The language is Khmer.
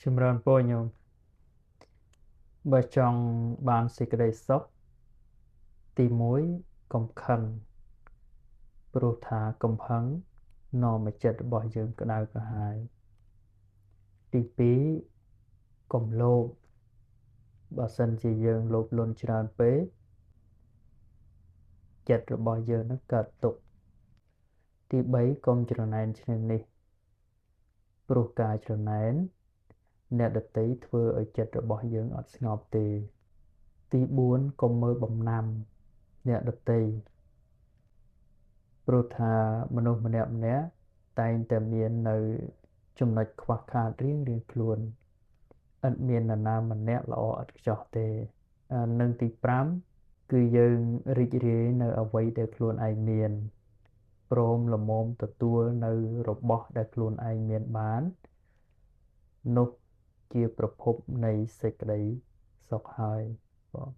Simran po nhung bà chồngបានសេចក្តីសុខទី1កុំខឹងព្រោះថាកំហឹងនាំឲ្យចិត្តរបស់យើងក្តៅក្រហាយទី2កុំលោភបើសិនជាយើងលោភលន់ច្រើនពេកចិត្តរបស់យើងនឹងកើតទុក្ខទី3កុំច្រណែនឈ្នានីសព្រោះការច្រណែនអ្នកដទៃធ្វើឲ្យចិត្តរបស់យើងអត់ស្ងប់ទេទី4កុំមើលបំណាំអ្នកដទៃព្រោះថាមនុស្សម្នាក់តែងតែមាននៅចំណុចខ្វះខាតរៀងខ្លួនឥតមាននរណាម្នាក់ល្អឥតខ្ចោះទេនិងទី5គឺយើងរីករាយនៅអ្វីដែលខ្លួនឯងមានព្រមល្មមទទួលនៅរបស់ដែលខ្លួនឯងមានបាននោះជាប្រភពនៃសេចក្តីសុខហើយបង